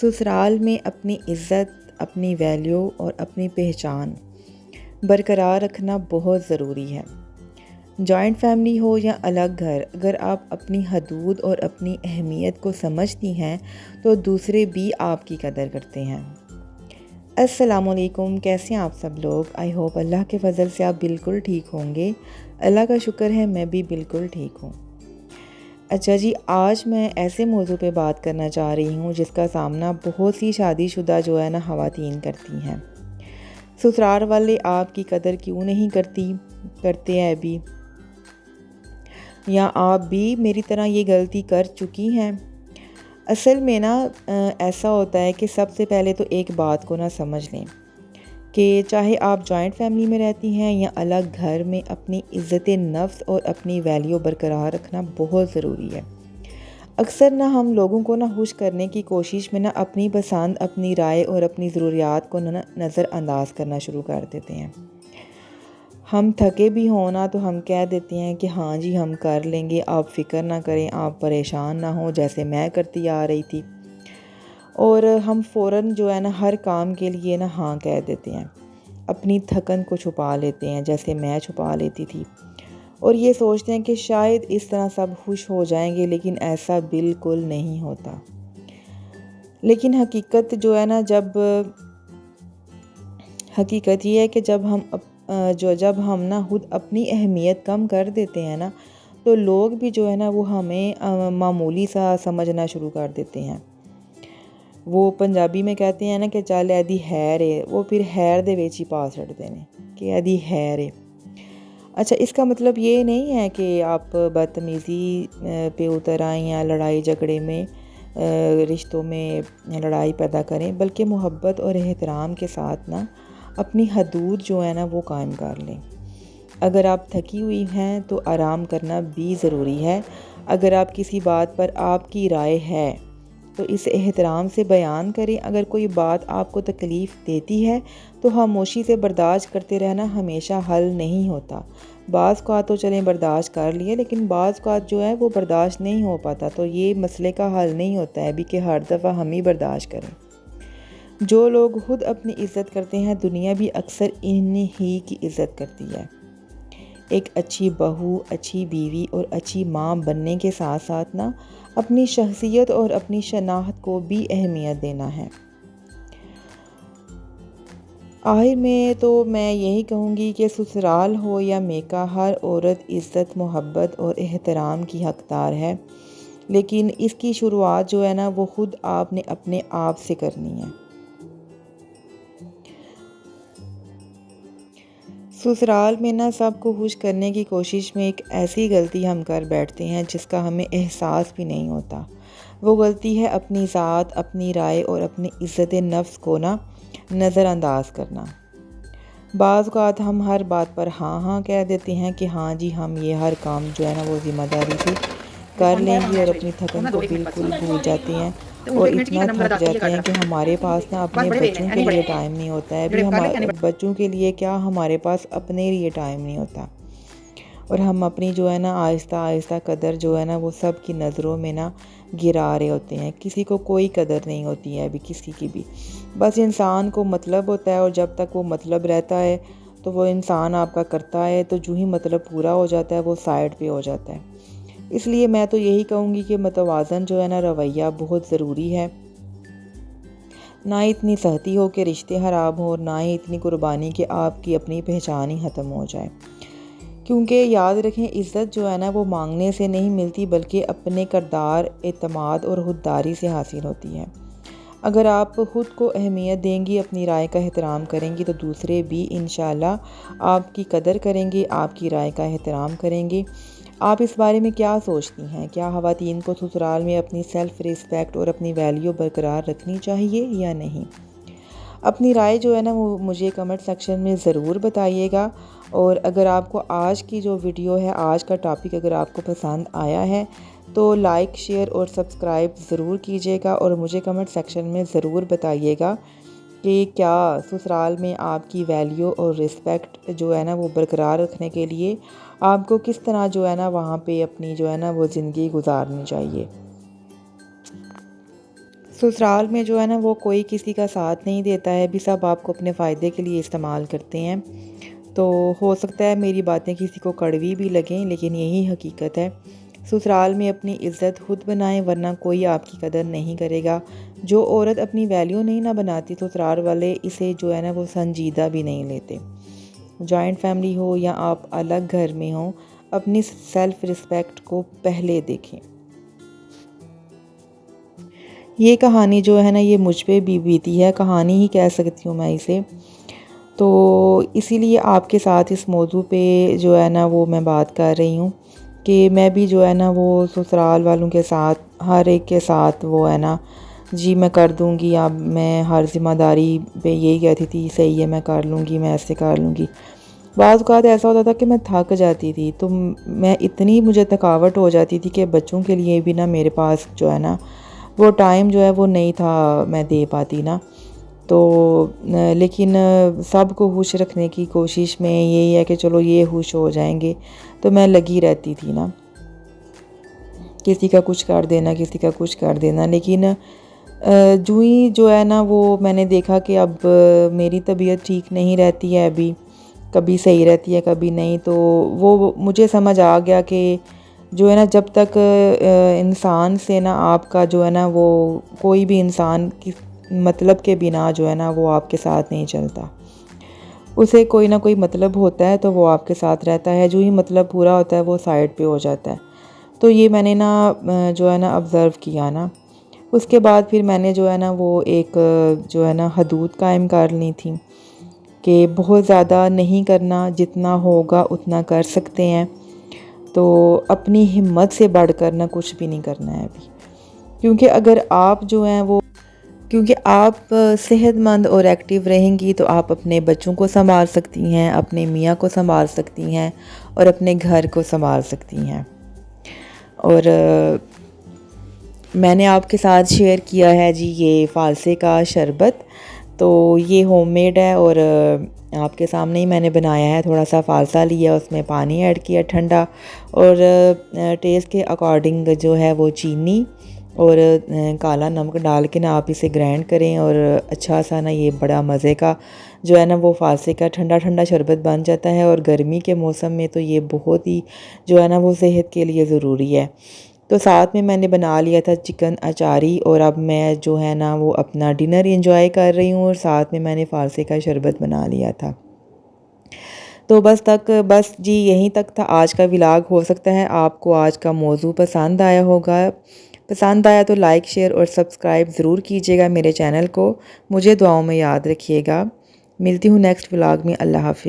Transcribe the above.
سسرال میں اپنی عزت، اپنی ویلیو اور اپنی پہچان برقرار رکھنا بہت ضروری ہے۔ جوائنٹ فیملی ہو یا الگ گھر، اگر آپ اپنی حدود اور اپنی اہمیت کو سمجھتی ہیں تو دوسرے بھی آپ کی قدر کرتے ہیں۔ السلام علیکم، کیسے ہیں آپ سب لوگ؟ آئی ہوپ اللہ کے فضل سے آپ بالکل ٹھیک ہوں گے۔ اللہ کا شکر ہے میں بھی بالکل ٹھیک ہوں۔ اچھا جی، آج میں ایسے موضوع پہ بات کرنا چاہ رہی ہوں جس کا سامنا بہت سی شادی شدہ خواتین کرتی ہیں۔ سسرال والے آپ کی قدر کیوں نہیں کرتے ہیں ابھی؟ یا آپ بھی میری طرح یہ غلطی کر چکی ہیں؟ اصل میں ایسا ہوتا ہے کہ سب سے پہلے تو ایک بات کو سمجھ لیں کہ چاہے آپ جوائنٹ فیملی میں رہتی ہیں یا الگ گھر میں، اپنی عزت نفس اور اپنی ویلیو برقرار رکھنا بہت ضروری ہے۔ اکثر ہم لوگوں کو خوش کرنے کی کوشش میں اپنی پسند، اپنی رائے اور اپنی ضروریات کو نظر انداز کرنا شروع کر دیتے ہیں۔ ہم تھکے بھی ہونا تو ہم کہہ دیتے ہیں کہ ہاں جی ہم کر لیں گے، آپ فکر نہ کریں، آپ پریشان نہ ہوں، جیسے میں کرتی آ رہی تھی۔ اور ہم فوراً ہر کام کے لیے ہاں کہہ دیتے ہیں، اپنی تھکن کو چھپا لیتے ہیں جیسے میں چھپا لیتی تھی، اور یہ سوچتے ہیں کہ شاید اس طرح سب خوش ہو جائیں گے، لیکن ایسا بالکل نہیں ہوتا۔ لیکن حقیقت حقیقت یہ ہے کہ جب ہم خود اپنی اہمیت کم کر دیتے ہیں تو لوگ بھی وہ ہمیں معمولی سا سمجھنا شروع کر دیتے ہیں۔ وہ پنجابی میں کہتے ہیں کہ چل ایدی خیر ہے، وہ پھر خیر دے وچ ہی پا چھڑتے ہیں کہ ایدی خیر ہے۔ اچھا، اس کا مطلب یہ نہیں ہے کہ آپ بدتمیزی پہ اتر آئیں یا لڑائی جھگڑے میں رشتوں میں لڑائی پیدا کریں، بلکہ محبت اور احترام کے ساتھ اپنی حدود وہ قائم کر لیں۔ اگر آپ تھکی ہوئی ہیں تو آرام کرنا بھی ضروری ہے۔ اگر آپ کسی بات پر آپ کی رائے ہے تو اسے احترام سے بیان کریں۔ اگر کوئی بات آپ کو تکلیف دیتی ہے تو خاموشی سے برداشت کرتے رہنا ہمیشہ حل نہیں ہوتا۔ بعض اوقات تو چلیں برداشت کر لیے، لیکن بعض اوقات وہ برداشت نہیں ہو پاتا، تو یہ مسئلے کا حل نہیں ہوتا ہے کہ ہر دفعہ ہم ہی برداشت کریں۔ جو لوگ خود اپنی عزت کرتے ہیں، دنیا بھی اکثر انہی ہی کی عزت کرتی ہے۔ ایک اچھی بہو، اچھی بیوی اور اچھی ماں بننے کے ساتھ ساتھ اپنی شخصیت اور اپنی شناخت کو بھی اہمیت دینا ہے۔ آخر میں تو میں یہی کہوں گی کہ سسرال ہو یا میکہ، ہر عورت عزت، محبت اور احترام کی حقدار ہے، لیکن اس کی شروعات وہ خود آپ نے اپنے آپ سے کرنی ہے۔ سسرال میں سب کو خوش کرنے کی کوشش میں ایک ایسی غلطی ہم کر بیٹھتے ہیں جس کا ہمیں احساس بھی نہیں ہوتا۔ وہ غلطی ہے اپنی ذات، اپنی رائے اور اپنی عزت نفس کو نظر انداز کرنا۔ بعض اوقات ہم ہر بات پر ہاں کہہ دیتے ہیں کہ ہاں جی ہم یہ ہر کام وہ ذمہ داری سے کر لیں گے، اور اپنی تھکن کو بالکل بھول جاتے ہیں، اور اتنا تھک جاتے ہیں کہ ہمارے پاس اپنے بچوں کے لیے ٹائم نہیں ہوتا ہے۔ ابھی ہمارے بچوں کے لیے کیا، ہمارے پاس اپنے لیے ٹائم نہیں ہوتا، اور ہم اپنی آہستہ آہستہ قدر وہ سب کی نظروں میں گرا رہے ہوتے ہیں۔ کسی کو کوئی قدر نہیں ہوتی ہے ابھی، کسی کی بھی۔ بس انسان کو مطلب ہوتا ہے، اور جب تک وہ مطلب رہتا ہے تو وہ انسان آپ کا کرتا ہے، تو جو ہی مطلب پورا ہو جاتا ہے وہ سائڈ پہ ہو جاتا ہے۔ اس لیے میں تو یہی کہوں گی کہ متوازن رویہ بہت ضروری ہے۔ نہ اتنی سختی ہو کہ رشتے خراب ہوں، اور نہ ہی اتنی قربانی کہ آپ کی اپنی پہچان ہی ختم ہو جائے۔ کیونکہ یاد رکھیں، عزت وہ مانگنے سے نہیں ملتی، بلکہ اپنے کردار، اعتماد اور خودداری سے حاصل ہوتی ہے۔ اگر آپ خود کو اہمیت دیں گی، اپنی رائے کا احترام کریں گی، تو دوسرے بھی انشاءاللہ آپ کی قدر کریں گے، آپ کی رائے کا احترام کریں گے۔ آپ اس بارے میں کیا سوچتی ہیں؟ کیا خواتین کو سسرال میں اپنی سیلف ریسپیکٹ اور اپنی ویلیو برقرار رکھنی چاہیے یا نہیں؟ اپنی رائے وہ مجھے کمنٹ سیکشن میں ضرور بتائیے گا، اور اگر آپ کو آج کی جو ویڈیو ہے، آج کا ٹاپک اگر آپ کو پسند آیا ہے تو لائک، شیئر اور سبسکرائب ضرور کیجیے گا، اور مجھے کمنٹ سیکشن میں ضرور بتائیے گا کہ کیا سسرال میں آپ کی ویلیو اور رسپیکٹ وہ برقرار رکھنے کے لیے آپ کو کس طرح وہاں پہ اپنی وہ زندگی گزارنی چاہیے۔ سسرال میں جو ہے نا وہ کوئی کسی کا ساتھ نہیں دیتا ہے، بھی سب آپ کو اپنے فائدے کے لیے استعمال کرتے ہیں۔ تو ہو سکتا ہے میری باتیں کسی کو کڑوی بھی لگیں، لیکن یہی حقیقت ہے۔ سسرال میں اپنی عزت خود بنائیں، ورنہ کوئی آپ کی قدر نہیں کرے گا۔ جو عورت اپنی ویلیو نہیں نہ بناتی، سسرال والے اسے جو ہے نا وہ سنجیدہ بھی نہیں لیتے۔ جوائنٹ فیملی ہو یا آپ الگ گھر میں ہوں، اپنی سیلف رسپیکٹ کو پہلے دیکھیں۔ یہ کہانی جو ہے نا یہ مجھ پہ بھی بیتی ہے، کہانی ہی کہہ سکتی ہوں میں اسے۔ تو اسی لیے آپ کے ساتھ اس موضوع پہ جو ہے نا وہ میں بات کر رہی ہوں کہ میں بھی جو ہے نا وہ سسرال والوں کے ساتھ ہر ایک کے ساتھ وہ ہے نا جی میں کر دوں گی، اب میں ہر ذمہ داری پہ یہی کہتی تھی صحیح ہے میں کر لوں گی، میں ایسے کر لوں گی۔ بعض اوقات ایسا ہوتا تھا کہ میں تھک جاتی تھی، تو میں اتنی مجھے تھکاوٹ ہو جاتی تھی کہ بچوں کے لیے بھی نا میرے پاس جو ہے نا وہ ٹائم جو ہے وہ نہیں تھا میں دے پاتی نا۔ تو لیکن سب کو خوش رکھنے کی کوشش میں یہی ہے کہ چلو یہ خوش ہو جائیں گے، تو میں لگی رہتی تھی نا، کسی کا کچھ کر دینا، کسی کا کچھ کر دینا۔ لیکن جو ہی جو ہے نا وہ میں نے دیکھا کہ اب میری طبیعت ٹھیک نہیں رہتی ہے، ابھی کبھی صحیح رہتی ہے کبھی نہیں، تو وہ مجھے سمجھ آ گیا کہ جو ہے نا جب تک انسان سے نا آپ کا جو ہے نا وہ کوئی بھی انسان کی مطلب کے بنا جو ہے نا وہ آپ کے ساتھ نہیں چلتا، اسے کوئی نہ کوئی مطلب ہوتا ہے تو وہ آپ کے ساتھ رہتا ہے، جو ہی مطلب پورا ہوتا ہے وہ سائڈ پہ ہو جاتا ہے۔ تو یہ میں نے نا جو ہے نا آبزرو کیا نا، اس کے بعد پھر میں نے جو ہے نا وہ ایک جو ہے نا حدود قائم کر لی تھی کہ بہت زیادہ نہیں کرنا، جتنا ہوگا اتنا کر سکتے ہیں، تو اپنی ہمت سے بڑھ کر نہ کچھ بھی نہیں کرنا ہے ابھی، کیونکہ اگر آپ جو ہیں وہ صحت مند اور ایکٹیو رہیں گی تو آپ اپنے بچوں کو سنبھال سکتی ہیں، اپنے میاں کو سنبھال سکتی ہیں اور اپنے گھر کو سنبھال سکتی ہیں۔ اور میں نے آپ کے ساتھ شیئر کیا ہے جی یہ فالسے کا شربت، تو یہ ہوم میڈ ہے اور آپ کے سامنے ہی میں نے بنایا ہے، تھوڑا سا فالسا لیا، اس میں پانی ایڈ کیا ٹھنڈا، اور ٹیسٹ کے اکارڈنگ جو ہے وہ چینی اور کالا نمک ڈال کے نا آپ اسے گرائنڈ کریں، اور اچھا سا نا یہ بڑا مزے کا جو ہے نا وہ فالسے کا ٹھنڈا ٹھنڈا شربت بن جاتا ہے، اور گرمی کے موسم میں تو یہ بہت ہی جو ہے نا وہ صحت کے لیے ضروری ہے۔ تو ساتھ میں نے بنا لیا تھا چکن اچاری، اور اب میں جو ہے نا وہ اپنا ڈنر انجوائے کر رہی ہوں، اور ساتھ میں نے فالسے کا شربت بنا لیا تھا۔ تو بس جی یہیں تک تھا آج کا ولاگ۔ ہو سکتا ہے آپ کو آج کا موضوع پسند آیا ہوگا، پسند آیا تو لائک شیئر اور سبسکرائب ضرور کیجیے گا میرے چینل کو، مجھے دعاؤں میں یاد رکھیے گا۔ ملتی ہوں نیکسٹ ولاگ میں، اللہ حافظ۔